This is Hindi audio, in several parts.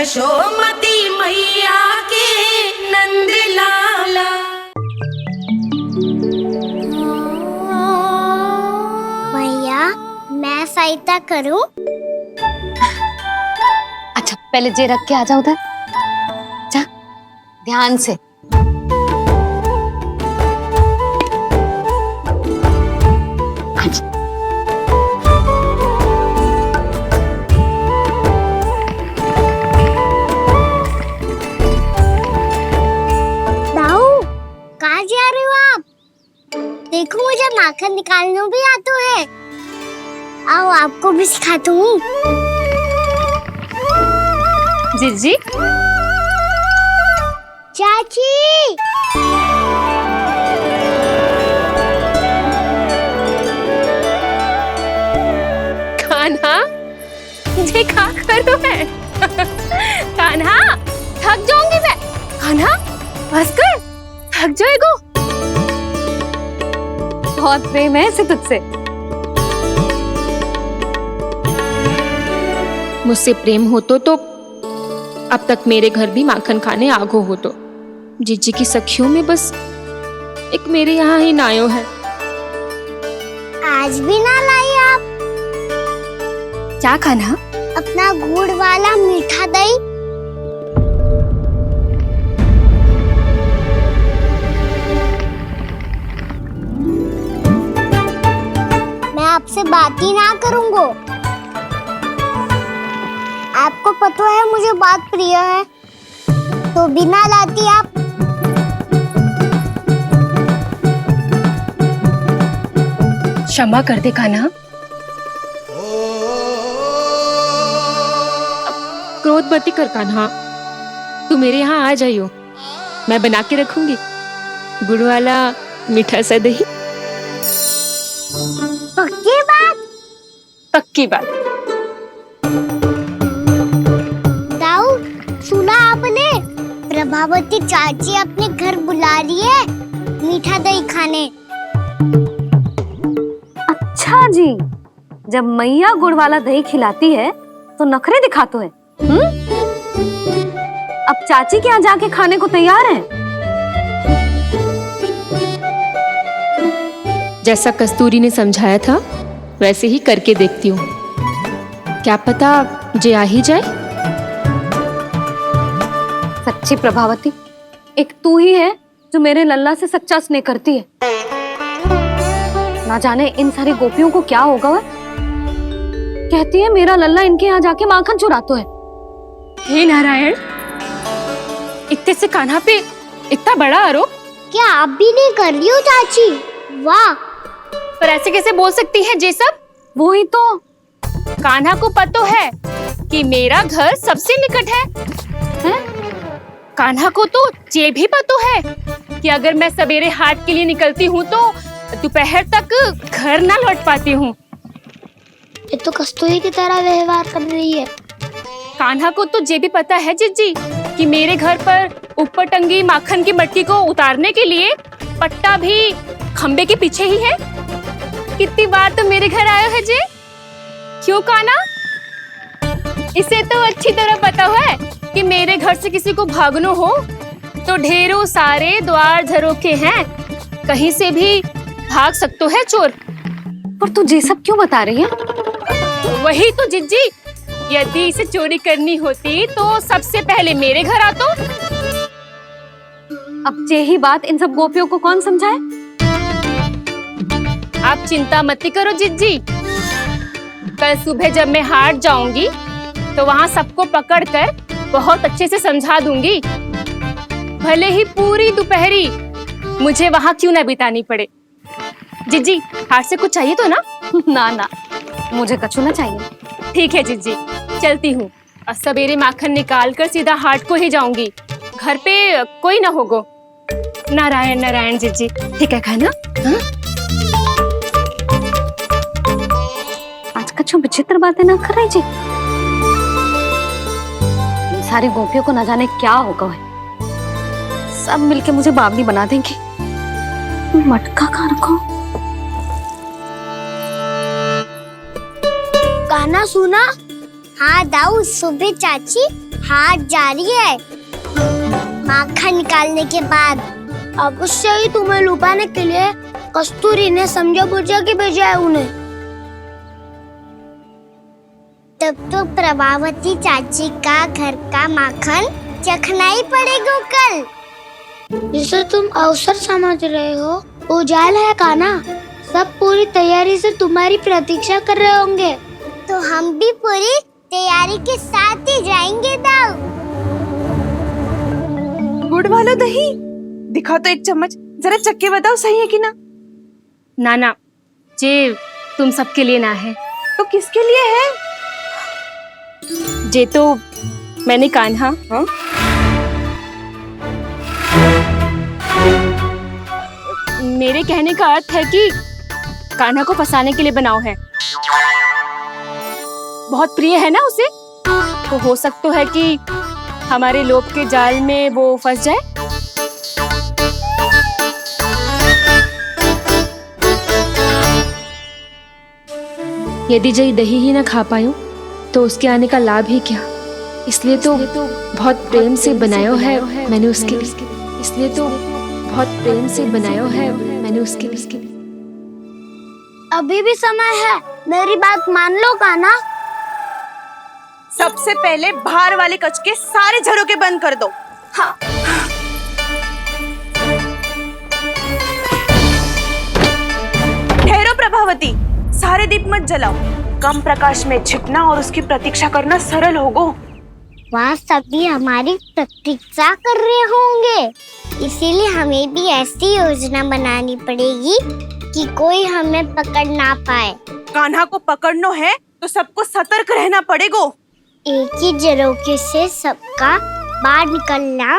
यशोमती मैया के नंद लाला। भैया मैं सहायता करूं? अच्छा पहले जे रख के आ जा उधर, जा ध्यान से। अच्छा। दाऊ कहाँ जा रहे हो आप? देखो मुझे माखन निकालना भी आता है। आओ आपको भी सिखाता हूँ। जीजी चाची कान्हा ये क्या कर रहा है? कान्हा थक जाऊंगी मैं। कान्हा बस कर, थक जाएगो। बहुत प्रेम है इसे तुझसे। मुझसे प्रेम हो तो अब तक मेरे घर भी माखन खाने आगो हो तो। जीजी की सखियों में बस एक मेरे यहाँ ही नायो है। आज भी ना लाई आप? क्या कान्हा? अपना गुड़ वाला मीठा दही। मैं आपसे बात ही ना करूंगा। आपको पता है मुझे बात प्रिय है, तो बिना लाती आप। क्षमा कर दे कान्हा। क्रोध मत कर कान्हा, तू मेरे यहाँ आ जाइयो, मैं बना के रखूंगी गुड़ वाला मीठा सा दही। पक्की बात? पक्की बात। दाऊ सुना आपने? प्रभावती चाची अपने घर बुला रही है मीठा दही खाने। अच्छा जी, जब मैया गुड़ वाला दही खिलाती है तो नखरे दिखाते हैं। अब चाची के यहाँ जाके खाने को तैयार हैं। जैसा कस्तूरी ने समझाया था वैसे ही करके देखती हूँ, क्या पता जे आ ही जाए। सच्ची प्रभावती, एक तू ही है जो मेरे लल्ला से सच्चा स्नेह करती है। ना जाने इन सारी गोपियों को क्या होगा। वह कहती है मेरा लल्ला इनके यहाँ जाके माखन चुराता है। हे नारायण, इतने से कान्हा पे इतना बड़ा आरोप। क्या आप भी नहीं कर रही हो चाची? वाह, पर ऐसे कैसे बोल सकती है जे सब? वो ही तो। कान्हा को पता है कि मेरा घर सबसे निकट है, हैं? कान्हा को तो ये भी पता है कि अगर मैं सवेरे हाट के लिए निकलती हूँ तो दोपहर तक घर ना लौट पाती हूँ। ये तो कस्तूरी की तरह व्यवहार कर रही है। कान्हा को तो ये भी पता है जीजी कि मेरे घर पर ऊपर टंगी माखन की मटकी को उतारने के लिए पट्टा भी खंबे के पीछे ही है। कितनी बार तो मेरे घर आया है जे। क्यों कान्हा? इसे तो अच्छी तरह पता है कि मेरे घर से किसी को भागना हो तो ढेरों सारे द्वार झरोखे हैं, कहीं से भी भाग सकते है चोर। पर तू ये सब क्यों बता रही है? वही तो जिज्जी, यदि इसे चोरी करनी होती तो सबसे पहले मेरे घर आतो। अब यही बात इन सब गोपियों को कौन समझाए? आप चिंता मत करो जिज्जी, कल सुबह जब मैं हाट जाऊंगी तो वहाँ सबको पकड़कर बहुत अच्छे से समझा दूंगी, भले ही पूरी दोपहरी मुझे वहाँ क्यों ना बितानी पड़े। जिज्जी, हाट से कुछ चाहिए तो ना? ना ना, मुझे कछु ना चाहिए। ठीक है जिज्जी, चलती हूँ। और सवेरे माखन निकाल कर सीधा हाट को ही जाऊंगी, घर पे कोई ना होगो। नारायण नारायण जिज्जी, ठीक है खाना? हाँ? आज कछु विचित्र बातें ना कर रही जी। सारी गोपियों को न जाने क्या होगा है। सब मिलके मुझे बावली बना देंगे। मटका कहाँ रखो? गाना सुना? हाँ दाऊ, सुबह चाची हाथ जारी है माखन निकालने के बाद। अवश्य ही तुम्हें लुभाने के लिए कस्तूरी ने समझा बुझा के भेजा है उन्हें। तब तो प्रभावती चाची का घर का माखन चखना ही पड़ेगा कल। जिसे तुम अवसर समझ रहे हो उजाल है कान्हा। सब पूरी तैयारी से तुम्हारी प्रतीक्षा कर रहे होंगे। तो हम भी पूरी तैयारी के साथ ही जाएंगे दाऊ। गुड़ वाला दही दिखाओ तो एक चम्मच, जरा चख के बताओ सही है कि ना। नाना, जे तुम सबके लिए ना है। तो किसके लिए है? जे तो मैंने कान्हा मेरे कहने का अर्थ है कि कान्हा को फंसाने के लिए बनाओ है। बहुत प्रिय है ना उसे, तो हो सकता है कि हमारे लोभ के जाल में वो फंस जाए। यदि जय दही ही न खा पायूं तो उसके आने का लाभ ही क्या। इसलिए तो बहुत प्रेम से बनाया है मैंने उसके लिए। इसलिए तो बहुत प्रेम से बनाया है मैंने उसके लिए। अभी भी समय है, मेरी बात मान लो कान्हा। सबसे पहले बाहर वाले कच के सारे झरोके बंद कर दो। हाँ। ठहरो प्रभावती, सारे दीप मत जलाओ। कम प्रकाश में छिपना और उसकी प्रतीक्षा करना सरल होगा। वहाँ सभी हमारी प्रतीक्षा कर रहे होंगे, इसीलिए हमें भी ऐसी योजना बनानी पड़ेगी कि कोई हमें पकड़ ना पाए। कान्हा को पकड़ना है तो सबको सतर्क रहना पड़ेगा। एक ही झरोके से सबका बाहर निकलना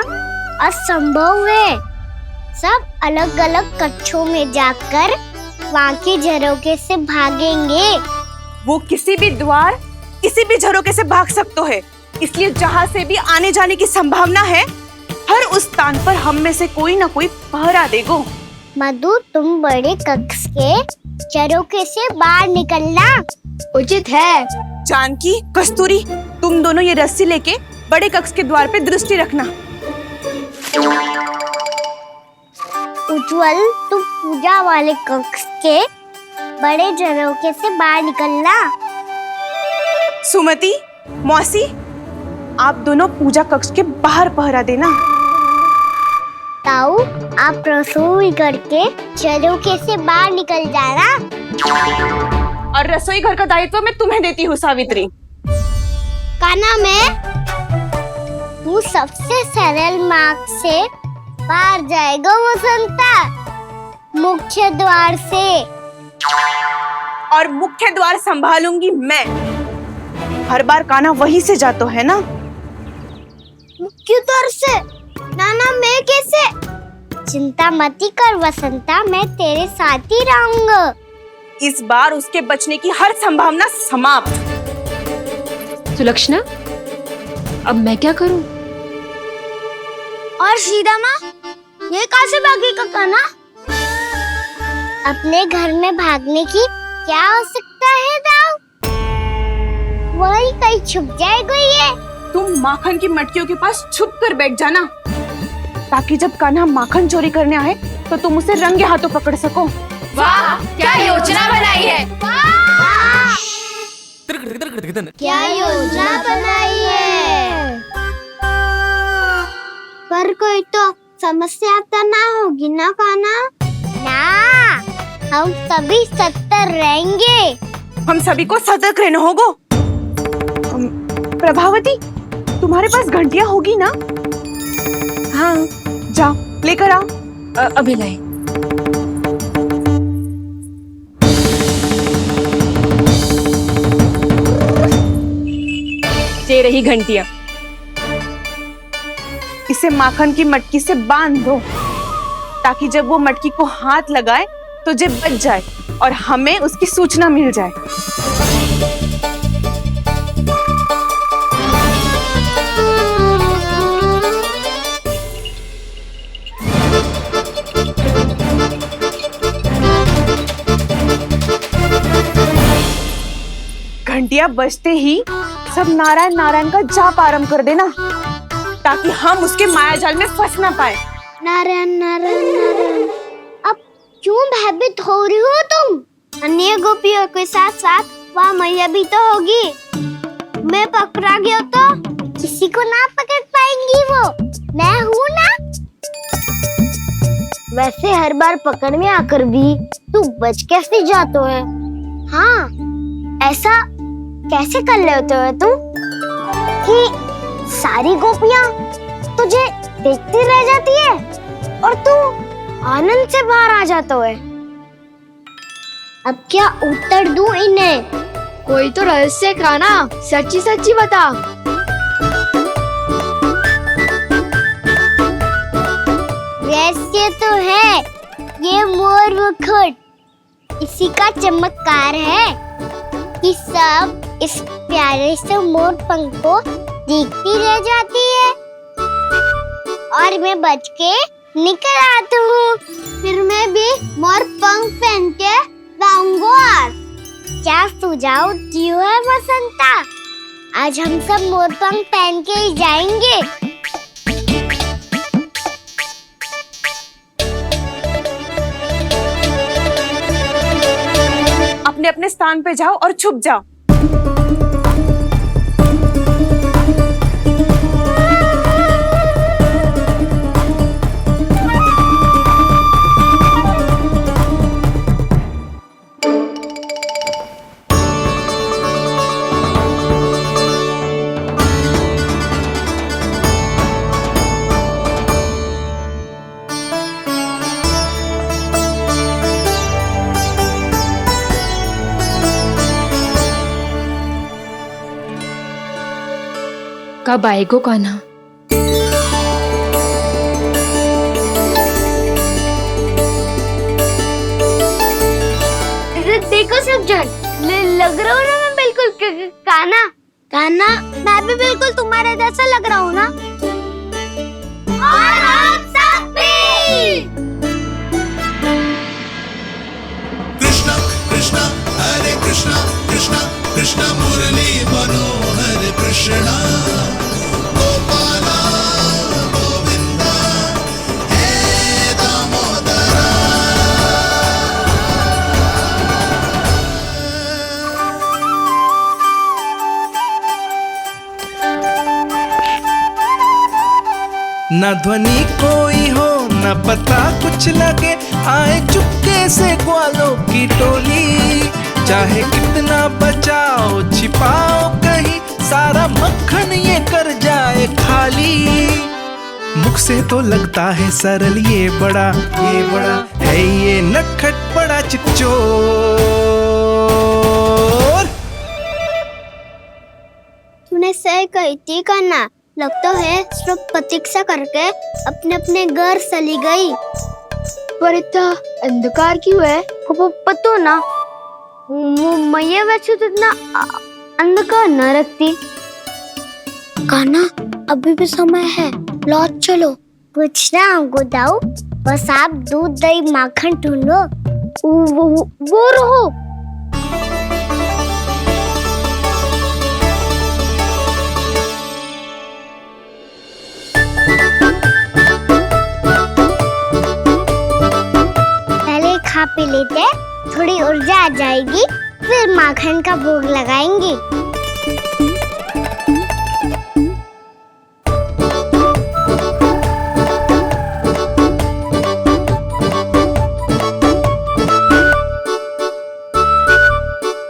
असंभव है। सब अलग अलग कक्षों में जाकर वहाँ के झरोके से भागेंगे। वो किसी भी द्वार, किसी भी झरोके से भाग सकते है, इसलिए जहाँ से भी आने जाने की संभावना है, हर उस स्थान पर हम में से कोई ना कोई पहरा देगो। मधु, तुम बड़े कक्ष के झरोके से बाहर निकलना उचित है। जानकी, कस्तूरी, तुम दोनों ये रस्सी लेके बड़े कक्ष के द्वार पे दृष्टि रखना। उज्जवल, तुम पूजा वाले कक्ष के बड़े झरोके से बाहर निकलना। सुमति, मौसी, आप दोनों पूजा कक्ष के बाहर पहरा देना। ताऊ, आप रसोई करके झरोके से बाहर निकल जाना। और रसोई घर का दायित्व मैं तुम्हें देती हूँ सावित्री। कान्हा, मैं तू सबसे सरल मार्ग से बाहर जाएगा वसंता, मुख्य द्वार से। और मुख्य द्वार संभालूंगी मैं। हर बार कान्हा वहीं से जातो है ना। मुख्य द्वार से? नाना, मैं कैसे? चिंता मत कर वसंता, मैं तेरे साथ ही रहूंगा। इस बार उसके बचने की हर संभावना समाप्त। सुलक्षणा, अब मैं क्या करूं? और सीधा माँ, ये कहाँ से भागेगा कान्हा? अपने घर में भागने की क्या हो सकता है दाऊ? वही कहीं छुप जाएगा ये। तुम माखन की मटकियों के पास छुप कर बैठ जाना, ताकि जब कान्हा माखन चोरी करने आए तो तुम उसे रंगे हाथों पकड़ सको। वाह, क्या योजना बनाई है। क्या योजना बनाई है? पर कोई तो समस्या तो ना होगी ना कान्हा? ना, हम सभी सत्तर रहेंगे। हम सभी को सतर्क रहना होगा। प्रभावती, तुम्हारे पास घंटियां होगी ना? हाँ, जाओ लेकर आओ। अभी लाई। ये रही घंटियां। इसे माखन की मटकी से बांध दो, ताकि जब वो मटकी को हाथ लगाए तो जे बच जाए और हमें उसकी सूचना मिल जाए। घंटियां बजते ही सब नारायण नारायण का जाप आरंभ कर देना, ताकि हम उसके मायाजाल में फंस ना पाए। नारायण नारायण नारायण। अब क्यों भयभीत हो रही हो तुम? अन्य गोपियों के साथ साथ वहाँ मैया भी तो होगी। मैं पकड़ा गया तो किसी को ना पकड़ पाएंगी वो, मैं हूँ ना। वैसे हर बार पकड़ में आकर भी तू बच कैसे जातो है? हाँ, ऐसा कैसे कर लेते हो तुम कि सारी गोपियाँ तुझे देखती रह जाती है और तू आनंद से बाहर आ जाता है? अब क्या उत्तर दूं इन्हें? कोई तो रहस्य का ना, सच्ची सच्ची बता। रहस्य तो है, ये मोर मुकुट इसी का चमत्कार है कि सब इस प्यारे से मोर पंख को देखती रह जाती है और मैं बच के निकल आती हूँ। फिर मैं भी मोर पंख पहन के गाऊंगा। क्या सुझाव दियो है बसंता? आज हम सब मोर पंख पहन के ही जाएंगे। अपने अपने स्थान पे जाओ और छुप जाओ। कब आएगो कान्हा? देखो सब जन, लग रहा हूँ ना मैं बिल्कुल कान्हा। कान्हा, मैं भी बिल्कुल तुम्हारे जैसा लग रहा हूँ ना? और हम सब भी। कृष्णा कृष्णा हरे कृष्णा कृष्णा कृष्णा मुरली मनोहर कृष्णा गोपाला गोविंदा हे दामोदरा। न ध्वनि कोई हो न पता कुछ लगे, आए चुपके से ग्वालों की टोली। चाहे कितना बचाओ छिपाओ कहीं, सारा मक्खन ये कर जाए खाली। मुख से तो लगता है सरल, ये बड़ा है ये नटखट बड़ा चिकचोर। तूने सही कही थी कान्हा, लगता है सिर्फ प्रतीक्षा करके अपने अपने घर चली गई। पर इतना अंधकार क्यों है? पतो ना, मैया वैसे तो इतना अंधकार न रखती। कान्हा, अभी भी समय है, लौट चलो। कुछ ना हमको दाऊ, बस आप दूध दही माखन ढूंढो। वो रहो। पहले खा पी लेते, थोड़ी ऊर्जा आ जाएगी, फिर माखन का भोग लगाएंगे।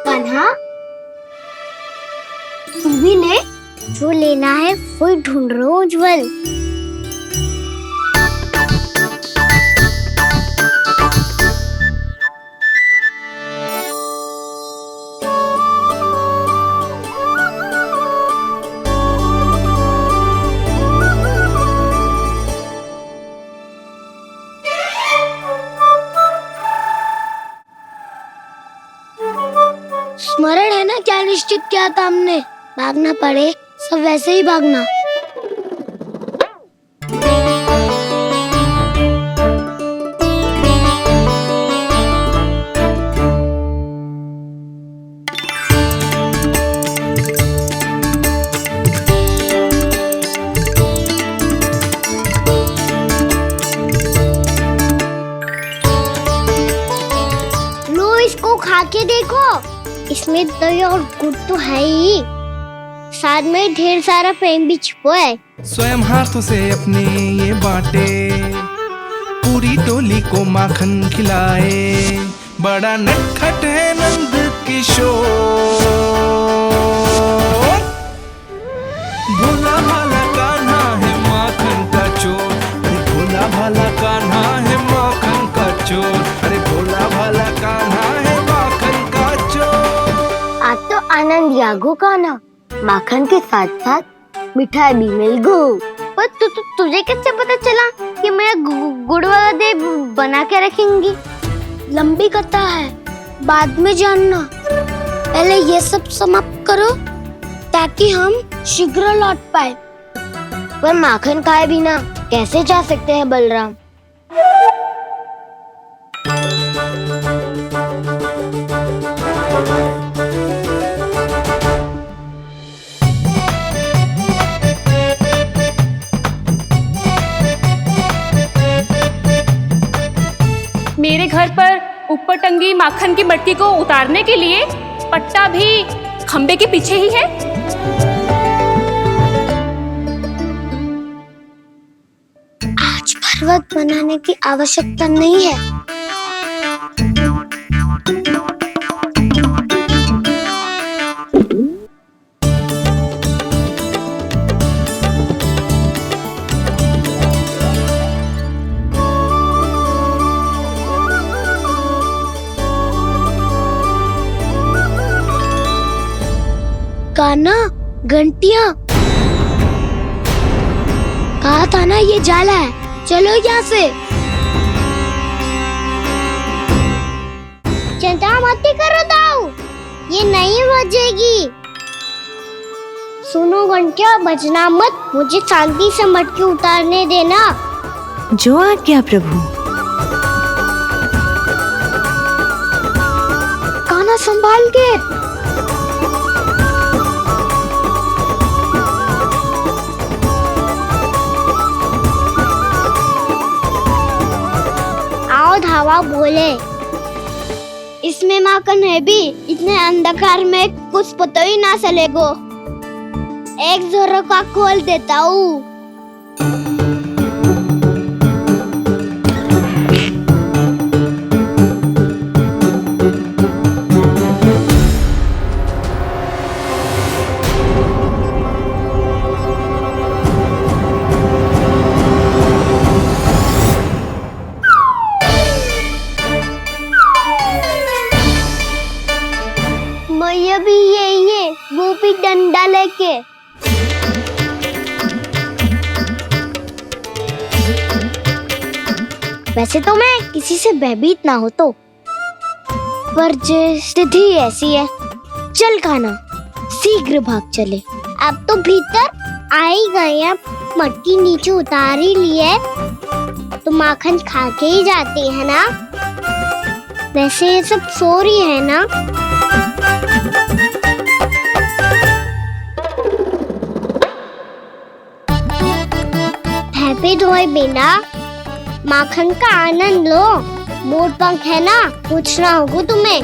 कान्हा, तू भी ले, जो लेना है वही ढूंढ रहा हूँ उज्जवल। स्मरण है ना क्या निश्चित किया था हमने? भागना पड़े सब वैसे ही भागना। इसमें दही और गुड़ तो है ही, साथ में ढेर सारा प्रेम भी छुपा है। स्वयं हाथों से अपने ये बांटे, पूरी टोली को माखन खिलाए, बड़ा नटखट है नंद किशोर। भोला भाला कान्हा है माखन का चोर, अरे भोला भाला कान्हा है माखन का चोर, अरे भोला भाला कान्हा है माखन का चोर। आज तो आनंद यागो का ना, माखन के साथ साथ मिठाई भी मिल गई। पर तुझे कैसे पता चला कि मैं गुड़ वाला दे बना के रखेंगी? लंबी कथा है, बाद में जानना। पहले ये सब समाप्त करो ताकि हम शीघ्र लौट पाए। पर माखन खाए बिना कैसे जा सकते हैं बलराम? मेरे घर पर ऊपर टंगी माखन की मटकी को उतारने के लिए पट्टा भी खंबे के पीछे ही है। आज पर्वत बनाने की आवश्यकता नहीं है। कान्हा, घंटियां, कहा था ना ये जाला है, चलो यहाँ से। चिंता मत करो दाऊ, ये नहीं बजेगी। सुनो घंटिया, बजना मत, मुझे शांति से मटकी उतारने देना। जो आज्ञा प्रभु। कान्हा संभाल के। धावा बोले, इसमें माखन है भी, इतने अंधकार में कुछ पता ही ना चलेगो। एक जोरों का खोल देता हूँ। मैया भी यही है, वो भी डंडा लेके। वैसे तो मैं किसी से भयभीत ना हो तो, पर स्थिति ऐसी है। चल कान्हा, शीघ्र भाग चले। अब तो भीतर आ ही गए हैं, मटकी नीचे उतार ही लिए तो माखन खा के ही जाते हैं ना। वैसे ये सब सो रही है ना। हैप्पी धोए बिना माखन का आनंद लो। मोर पंख है ना, पूछना होगा तुम्हें।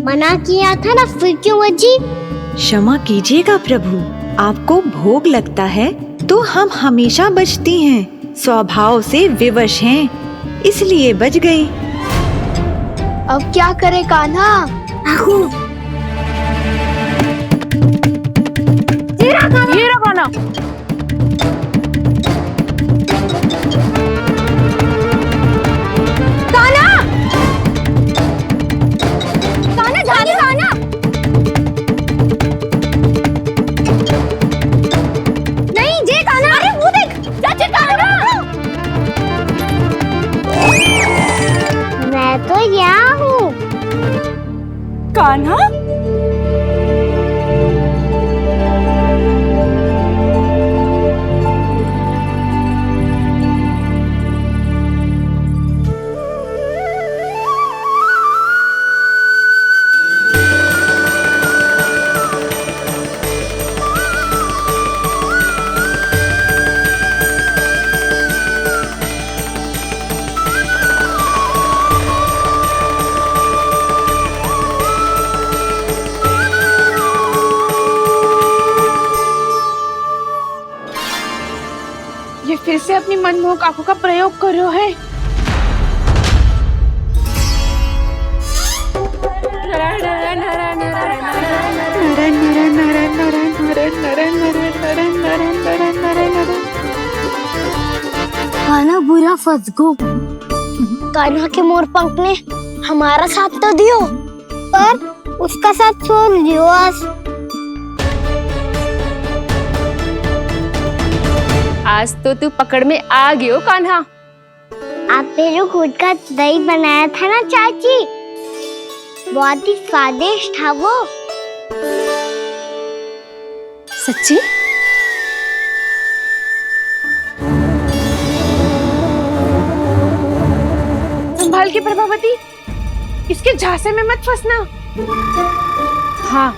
मना किया था ना, फिर क्यों बजी? क्षमा कीजिएगा प्रभु, आपको भोग लगता है तो हम हमेशा बजती हैं, स्वभाव से विवश हैं, इसलिए बज गई। अब क्या करे कान्हा? ये रहा कान्हा। कान्हा, ये फिर से अपनी मनमोहक आंखों का प्रयोग कर रहे हो है। कान्हा बुरा फंस गो। कान्हा के मोर पंख ने हमारा साथ तो दियो, पर उसका साथ छोड़ दियो आज। आज तो तू पकड़ में आ गयो कान्हा। आपने जो खुद का दही बनाया था ना चाची, बहुत ही स्वादिष्ट था वो। सच्ची? संभाल के प्रभावती, इसके झांसे में मत फंसना। हाँ।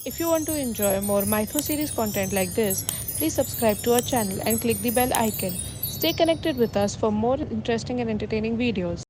If you want to enjoy more Mythos series content like this, please subscribe to our channel and click the bell icon. Stay connected with us for more interesting and entertaining videos.